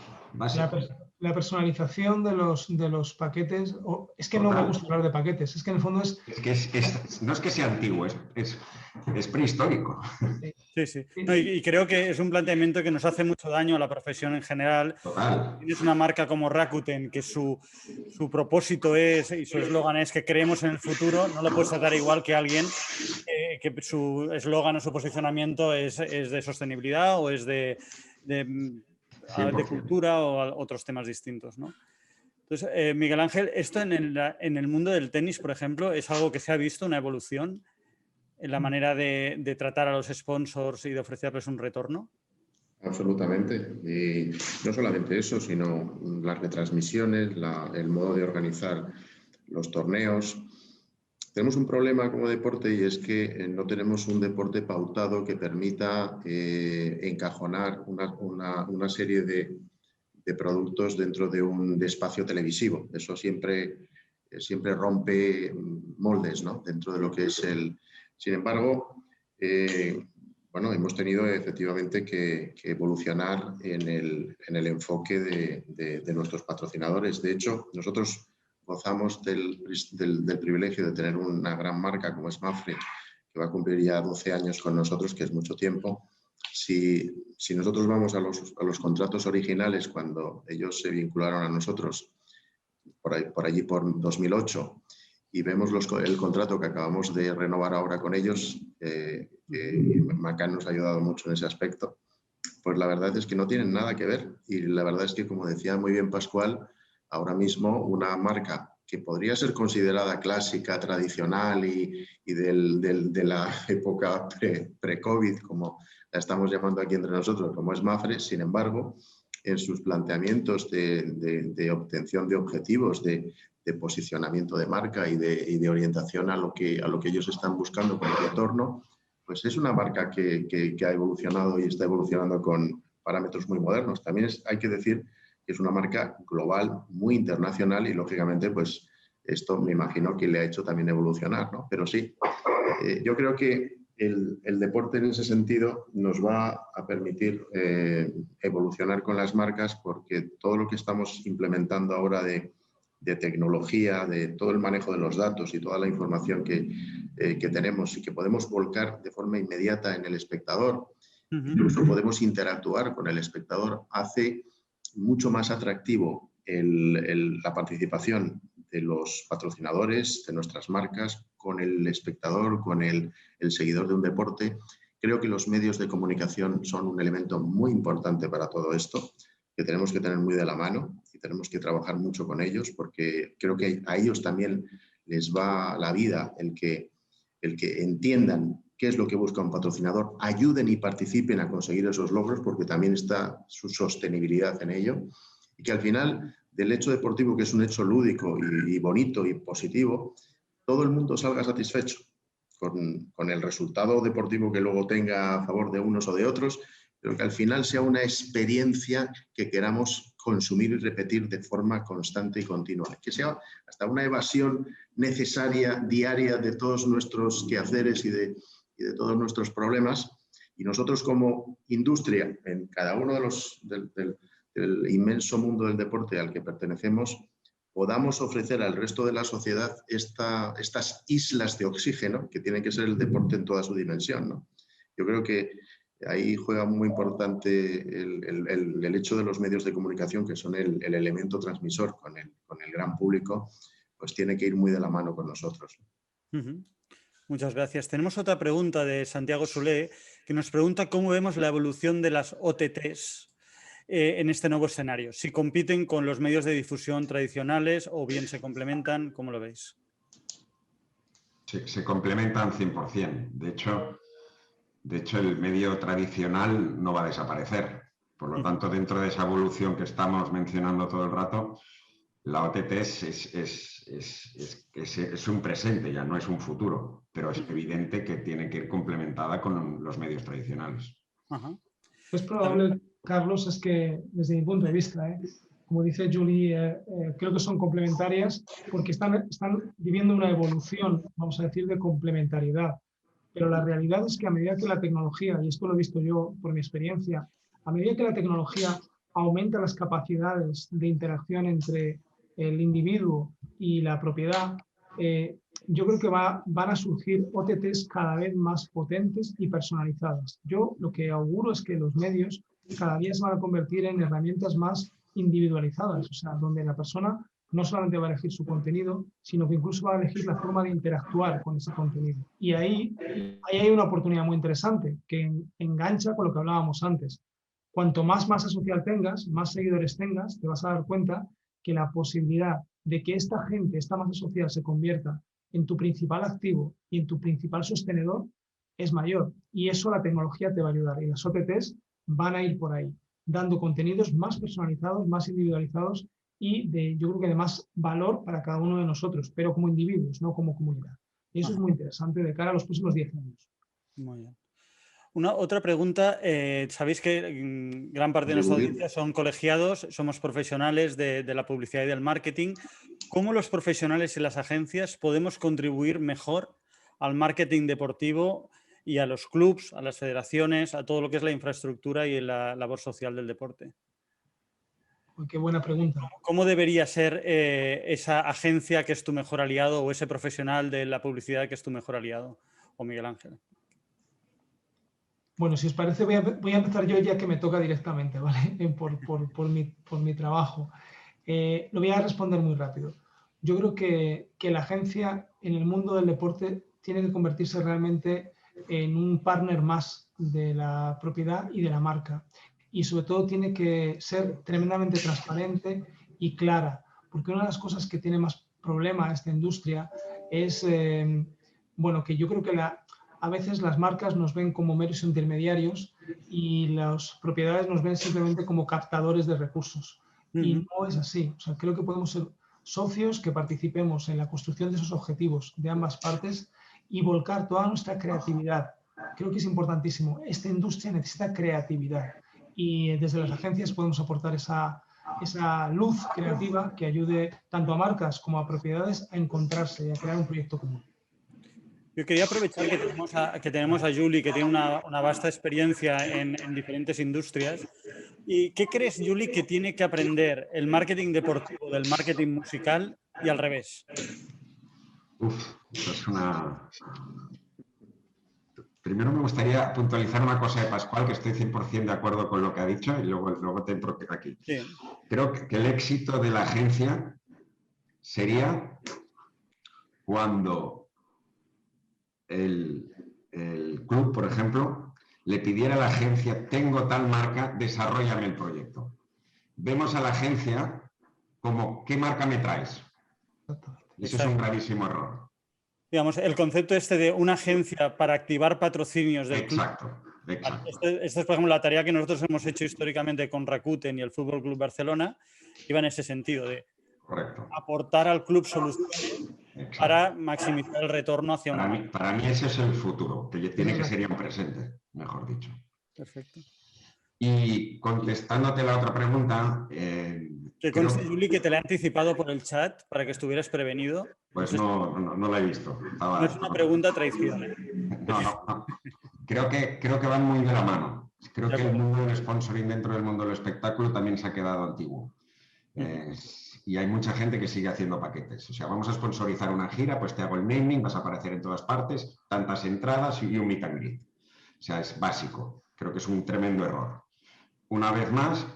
Speaker 2: la personalización de los paquetes, es que no me gusta hablar de paquetes, es que en el fondo es...
Speaker 4: No es que sea antiguo, es prehistórico.
Speaker 1: Sí, sí. No, y creo que es un planteamiento que nos hace mucho daño a la profesión en general.
Speaker 4: Total.
Speaker 1: Tienes una marca como Rakuten, que su propósito es, y su eslogan es que creemos en el futuro, no lo puedes tratar igual que alguien que su eslogan o su posicionamiento es de sostenibilidad o es de cultura o otros temas distintos, ¿no? Entonces, Miguel Ángel, esto en el mundo del tenis, por ejemplo, es algo que se ha visto, una evolución en la manera de tratar a los sponsors y de ofrecerles un retorno.
Speaker 3: Absolutamente. Y no solamente eso, sino las retransmisiones, el modo de organizar los torneos. Tenemos un problema como deporte y es que no tenemos un deporte pautado que permita encajonar una serie de productos dentro de un espacio televisivo. Eso siempre rompe moldes, ¿no? Dentro de lo que es el... Sin embargo, bueno, hemos tenido efectivamente que evolucionar en el enfoque de nuestros patrocinadores. De hecho, nosotros gozamos del privilegio de tener una gran marca como es Mapfre, que va a cumplir ya 12 años con nosotros, que es mucho tiempo. Si nosotros vamos a los contratos originales, cuando ellos se vincularon a nosotros por allí por 2008, y vemos el contrato que acabamos de renovar ahora con ellos, Macan nos ha ayudado mucho en ese aspecto, pues la verdad es que no tienen nada que ver. Y la verdad es que, como decía muy bien Pascual, ahora mismo una marca que podría ser considerada clásica, tradicional y de la época pre-COVID, como la estamos llamando aquí entre nosotros, como es Mapfre, sin embargo, en sus planteamientos de obtención de objetivos, de posicionamiento de marca y de orientación a lo que ellos están buscando con el retorno, pues es una marca que ha evolucionado y está evolucionando con parámetros muy modernos. También hay que decir que es una marca global, muy internacional y, lógicamente, pues esto me imagino que le ha hecho también evolucionar, ¿no? Pero sí, yo creo que el deporte en ese sentido nos va a permitir evolucionar con las marcas, porque todo lo que estamos implementando ahora de tecnología, de todo el manejo de los datos y toda la información que tenemos y que podemos volcar de forma inmediata en el espectador, incluso podemos interactuar con el espectador, hace mucho más atractivo la participación de los patrocinadores, de nuestras marcas, con el espectador, con el seguidor de un deporte. Creo que los medios de comunicación son un elemento muy importante para todo esto, que tenemos que tener muy de la mano y tenemos que trabajar mucho con ellos, porque creo que a ellos también les va la vida el que entiendan qué es lo que busca un patrocinador, ayuden y participen a conseguir esos logros, porque también está su sostenibilidad en ello, y que al final del hecho deportivo, que es un hecho lúdico y bonito y positivo, todo el mundo salga satisfecho con el resultado deportivo que luego tenga a favor de unos o de otros, pero que al final sea una experiencia que queramos consumir y repetir de forma constante y continua. Que sea hasta una evasión necesaria, diaria, de todos nuestros quehaceres y de todos nuestros problemas. Y nosotros, como industria, en cada uno de del inmenso mundo del deporte al que pertenecemos, podamos ofrecer al resto de la sociedad estas islas de oxígeno que tiene que ser el deporte en toda su dimensión, ¿no? Yo creo que ahí juega muy importante el hecho de los medios de comunicación, que son el elemento transmisor con el gran público, pues tiene que ir muy de la mano con nosotros.
Speaker 1: Muchas gracias. Tenemos otra pregunta de Santiago Solé, que nos pregunta cómo vemos la evolución de las OTTs en este nuevo escenario. Si compiten con los medios de difusión tradicionales o bien se complementan, ¿cómo lo veis?
Speaker 4: Se complementan 100%. De hecho, el medio tradicional no va a desaparecer. Por lo tanto, dentro de esa evolución que estamos mencionando todo el rato, la OTT es un presente, ya no es un futuro, pero es evidente que tiene que ir complementada con los medios tradicionales.
Speaker 2: Es probable, Carlos, es que desde mi punto de vista, como dice Julie, creo que son complementarias porque están viviendo una evolución, vamos a decir, de complementariedad. Pero la realidad es que a medida que la tecnología, y esto lo he visto yo por mi experiencia, a medida que la tecnología aumenta las capacidades de interacción entre el individuo y la propiedad, yo creo que van a surgir OTTs cada vez más potentes y personalizadas. Yo lo que auguro es que los medios cada día se van a convertir en herramientas más individualizadas, o sea, donde la persona no solamente va a elegir su contenido, sino que incluso va a elegir la forma de interactuar con ese contenido. Y ahí hay una oportunidad muy interesante que engancha con lo que hablábamos antes. Cuanto más masa social tengas, más seguidores tengas, te vas a dar cuenta que la posibilidad de que esta gente, esta masa social se convierta en tu principal activo y en tu principal sostenedor es mayor. Y eso la tecnología te va a ayudar. Y las OTTs van a ir por ahí, dando contenidos más personalizados, más individualizados y yo creo que de más valor para cada uno de nosotros, pero como individuos, no como comunidad. Y eso es muy interesante de cara a los próximos 10 años.
Speaker 1: Muy bien. Otra pregunta, sabéis que gran parte de nuestra audiencia son colegiados, somos profesionales de la publicidad y del marketing. ¿Cómo los profesionales y las agencias podemos contribuir mejor al marketing deportivo y a los clubs, a las federaciones, a todo lo que es la infraestructura y la labor social del deporte?
Speaker 2: Qué buena pregunta.
Speaker 1: ¿Cómo debería ser esa agencia que es tu mejor aliado o ese profesional de la publicidad que es tu mejor aliado? O Miguel Ángel.
Speaker 2: Bueno, si os parece, voy a empezar yo ya que me toca directamente, ¿vale? por mi trabajo. Lo voy a responder muy rápido. Yo creo que la agencia en el mundo del deporte tiene que convertirse realmente en un partner más de la propiedad y de la marca. Y sobre todo tiene que ser tremendamente transparente y clara, porque una de las cosas que tiene más problema esta industria es, bueno, que yo creo que a veces las marcas nos ven como meros intermediarios y las propiedades nos ven simplemente como captadores de recursos. Y no es así. O sea, creo que podemos ser socios que participemos en la construcción de esos objetivos de ambas partes y volcar toda nuestra creatividad. Creo que es importantísimo. Esta industria necesita creatividad y desde las agencias podemos aportar esa luz creativa que ayude tanto a marcas como a propiedades a encontrarse y a crear un proyecto común.
Speaker 1: Yo quería aprovechar que tenemos a Juli, que tiene una vasta experiencia en diferentes industrias. ¿Y qué crees, Juli, que tiene que aprender el marketing deportivo del marketing musical y al revés?
Speaker 4: Eso es Primero me gustaría puntualizar una cosa de Pascual, que estoy 100% de acuerdo con lo que ha dicho y luego te entro aquí. Sí. Creo que el éxito de la agencia sería cuando el club, por ejemplo, le pidiera a la agencia, tengo tal marca, desarróllame el proyecto. Vemos a la agencia como, ¿qué marca me traes? Eso es un gravísimo error.
Speaker 1: Digamos, el concepto de una agencia para activar patrocinios del club.
Speaker 4: Exacto.
Speaker 1: Esta es, por ejemplo, la tarea que nosotros hemos hecho históricamente con Rakuten y el Fútbol Club Barcelona, iba en ese sentido de aportar al club soluciones para maximizar el retorno hacia una...
Speaker 4: Para mí ese es el futuro, que tiene que ser ya un presente, mejor dicho.
Speaker 1: Perfecto.
Speaker 4: Y contestándote la otra pregunta...
Speaker 1: que conste, Juli, que te la he anticipado por el chat para que estuvieras prevenido.
Speaker 4: Pues no la he visto.
Speaker 1: No es una pregunta traición.
Speaker 4: No. Creo que van muy de la mano. Creo que el mundo del sponsoring dentro del mundo del espectáculo también se ha quedado antiguo. Y hay mucha gente que sigue haciendo paquetes. O sea, vamos a sponsorizar una gira, pues te hago el naming, vas a aparecer en todas partes, tantas entradas y un meet and greet. O sea, es básico. Creo que es un tremendo error. Una vez más,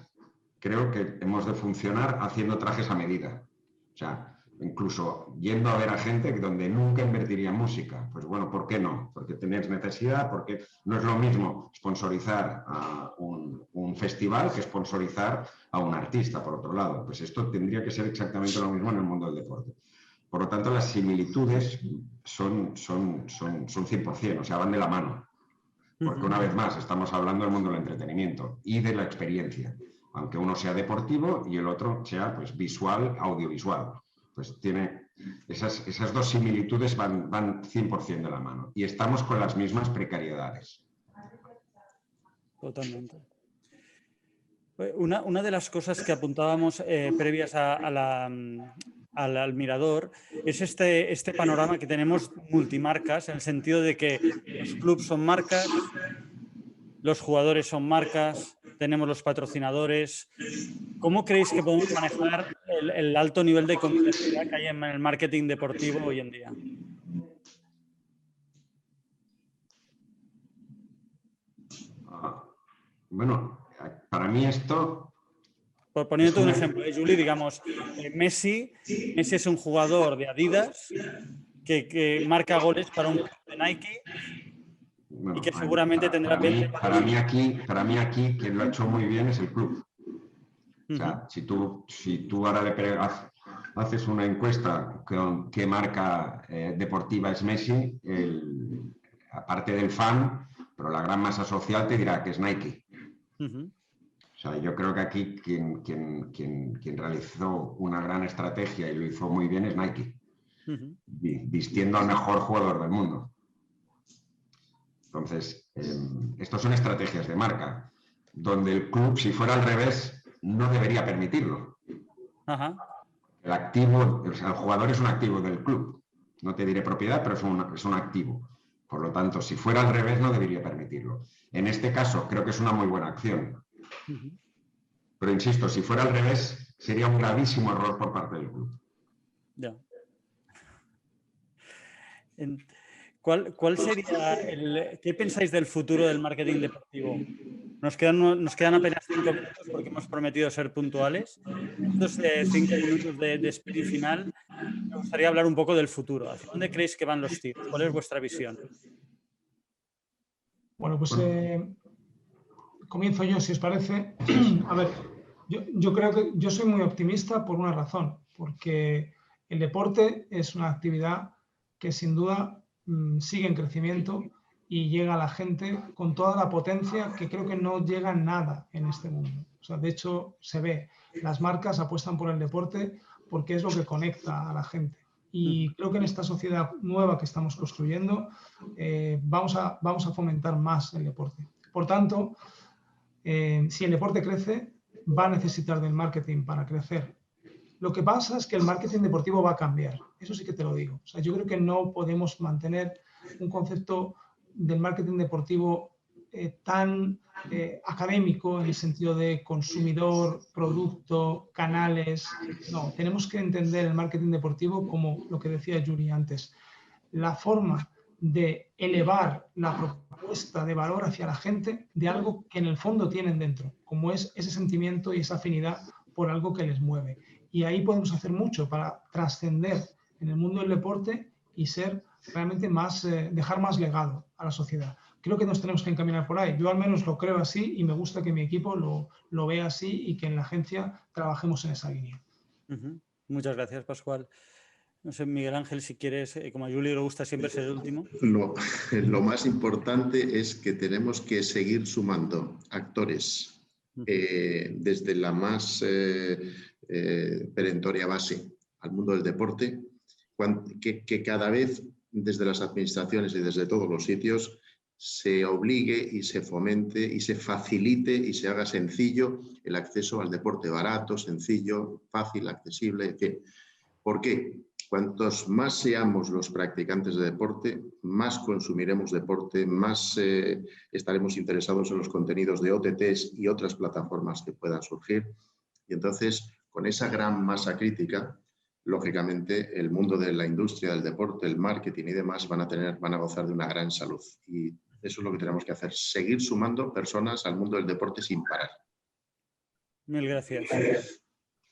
Speaker 4: creo que hemos de funcionar haciendo trajes a medida. O sea, incluso yendo a ver a gente donde nunca invertiría en música. Pues bueno, ¿por qué no? Porque tenéis necesidad, porque no es lo mismo sponsorizar a un festival que sponsorizar a un artista, por otro lado. Pues esto tendría que ser exactamente lo mismo en el mundo del deporte. Por lo tanto, las similitudes son 100%, o sea, van de la mano. Porque una vez más, estamos hablando del mundo del entretenimiento y de la experiencia. Aunque uno sea deportivo y el otro sea pues, visual, audiovisual. Pues tiene esas dos similitudes van 100% de la mano. Y estamos con las mismas precariedades.
Speaker 1: Totalmente. Una de las cosas que apuntábamos previas al mirador es este panorama que tenemos multimarcas, en el sentido de que los clubes son marcas, los jugadores son marcas, tenemos los patrocinadores. ¿Cómo creéis que podemos manejar el alto nivel de complejidad que hay en el marketing deportivo hoy en día?
Speaker 4: Bueno, para mí esto...
Speaker 1: Por poniéndote un ejemplo, Juli, digamos, Messi es un jugador de Adidas que marca goles para un club de Nike
Speaker 4: Bueno,
Speaker 1: y que seguramente tendrá...
Speaker 4: Para mí aquí quien lo ha hecho muy bien es el club. O sea, si tú ahora haces una encuesta con qué marca deportiva es Messi, aparte del fan, pero la gran masa social te dirá que es Nike. O sea, yo creo que aquí quien realizó una gran estrategia y lo hizo muy bien es Nike, vistiendo al mejor jugador del mundo. Entonces, estos son estrategias de marca, donde el club, si fuera al revés, no debería permitirlo. El activo, o sea, el jugador es un activo del club. No te diré propiedad, pero es un activo. Por lo tanto, si fuera al revés, no debería permitirlo. En este caso, creo que es una muy buena acción. Pero insisto, si fuera al revés, sería un gravísimo error por parte del club.
Speaker 1: Ya. ¿Cuál sería qué pensáis del futuro del marketing deportivo? Nos quedan apenas 5 minutos porque hemos prometido ser puntuales. Estos 5 minutos de sprint final, me gustaría hablar un poco del futuro. ¿Hacia dónde creéis que van los tiros? ¿Cuál es vuestra visión?
Speaker 2: Bueno, pues comienzo yo, si os parece. A ver, yo creo que yo soy muy optimista por una razón, porque el deporte es una actividad que sin duda sigue en crecimiento y llega a la gente con toda la potencia que creo que no llega nada en este mundo. O sea, de hecho, se ve, las marcas apuestan por el deporte porque es lo que conecta a la gente. Y creo que en esta sociedad nueva que estamos construyendo vamos a fomentar más el deporte. Por tanto, si el deporte crece, va a necesitar del marketing para crecer. Lo que pasa es que el marketing deportivo va a cambiar. Eso sí que te lo digo. O sea, yo creo que no podemos mantener un concepto del marketing deportivo tan académico en el sentido de consumidor, producto, canales. No, tenemos que entender el marketing deportivo como lo que decía Juli antes. La forma de elevar la propuesta de valor hacia la gente de algo que en el fondo tienen dentro, como es ese sentimiento y esa afinidad por algo que les mueve. Y ahí podemos hacer mucho para trascender en el mundo del deporte y ser realmente dejar más legado a la sociedad. Creo que nos tenemos que encaminar por ahí. Yo al menos lo creo así y me gusta que mi equipo lo vea así y que en la agencia trabajemos en esa línea.
Speaker 1: Muchas gracias, Pascual. No sé, Miguel Ángel, si quieres, como a Juli le gusta siempre ser el último.
Speaker 3: Lo más importante es que tenemos que seguir sumando actores desde la más perentoria base al mundo del deporte, que cada vez desde las administraciones y desde todos los sitios se obligue y se fomente y se facilite y se haga sencillo el acceso al deporte barato, sencillo, fácil, accesible, en fin. ¿Por qué? Cuantos más seamos los practicantes de deporte, más consumiremos deporte, más estaremos interesados en los contenidos de OTTs y otras plataformas que puedan surgir. Y entonces, con esa gran masa crítica, lógicamente, el mundo de la industria del deporte, el marketing y demás van a gozar de una gran salud. Y eso es lo que tenemos que hacer, seguir sumando personas al mundo del deporte sin parar.
Speaker 1: Mil gracias.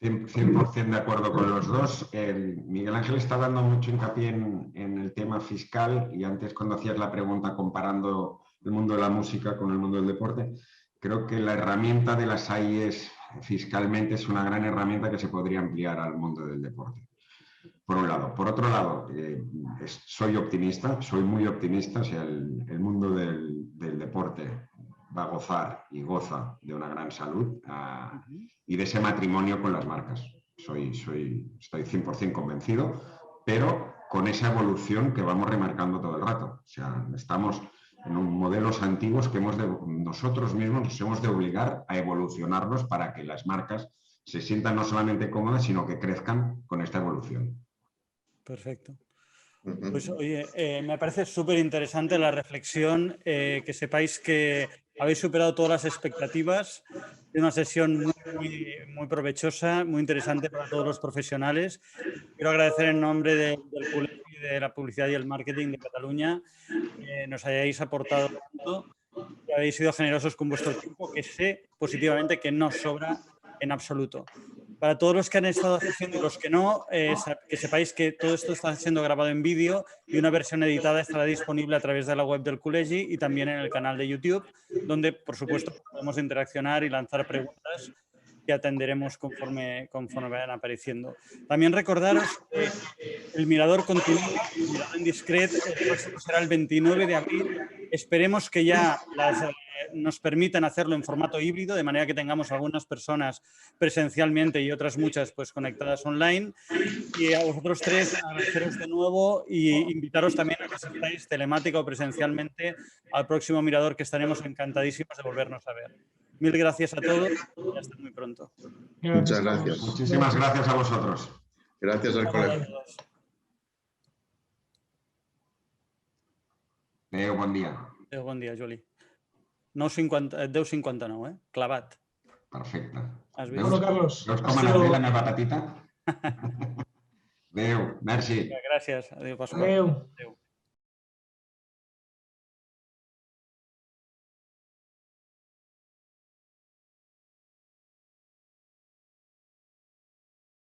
Speaker 4: 100% de acuerdo con los dos. Miguel Ángel está dando mucho hincapié en el tema fiscal y antes cuando hacías la pregunta comparando el mundo de la música con el mundo del deporte, creo que la herramienta de las AIEs fiscalmente es una gran herramienta que se podría ampliar al mundo del deporte. Por un lado. Por otro lado, soy optimista, soy muy optimista. O sea, el mundo del deporte va a gozar y goza de una gran salud y de ese matrimonio con las marcas. Estoy 100% convencido, pero con esa evolución que vamos remarcando todo el rato. O sea, estamos en modelos antiguos que nosotros mismos nos hemos de obligar a evolucionarlos para que las marcas se sientan no solamente cómodas, sino que crezcan con esta evolución.
Speaker 1: Perfecto. Pues oye, me parece súper interesante la reflexión, que sepáis que habéis superado todas las expectativas. Es una sesión muy provechosa, muy interesante para todos los profesionales. Quiero agradecer en nombre del Colegio de la Publicidad y el Marketing de Cataluña que nos hayáis aportado tanto, que habéis sido generosos con vuestro tiempo, que sé positivamente que no sobra en absoluto. Para todos los que han estado haciendo y los que no, que sepáis que todo esto está siendo grabado en vídeo y una versión editada estará disponible a través de la web del Col·legi y también en el canal de YouTube, donde, por supuesto, podemos interaccionar y lanzar preguntas que atenderemos conforme vayan apareciendo. También recordaros que el Mirador continúa, el Mirador en Discret, el próximo será el 29 de abril. Esperemos que ya nos permitan hacerlo en formato híbrido, de manera que tengamos algunas personas presencialmente y otras muchas pues conectadas online. Y a vosotros tres agradeceros de nuevo y invitaros también a que asistáis telemática o presencialmente al próximo Mirador, que estaremos encantadísimos de volvernos a ver. Mil gracias a todos y hasta muy pronto.
Speaker 3: Muchas gracias.
Speaker 4: Muchísimas gracias a vosotros.
Speaker 3: Gracias al colegio.
Speaker 4: Adéu, bon dia.
Speaker 1: Adéu, bon dia, Juli. 10:59, clavat.
Speaker 4: Perfecte.
Speaker 1: Has vist?
Speaker 2: Bueno, Carlos.
Speaker 4: Veus com ha anat bé la meva petita? Adéu, merci.
Speaker 1: Gràcies. Adéu, Pasqual.
Speaker 2: Adéu.
Speaker 1: Adéu.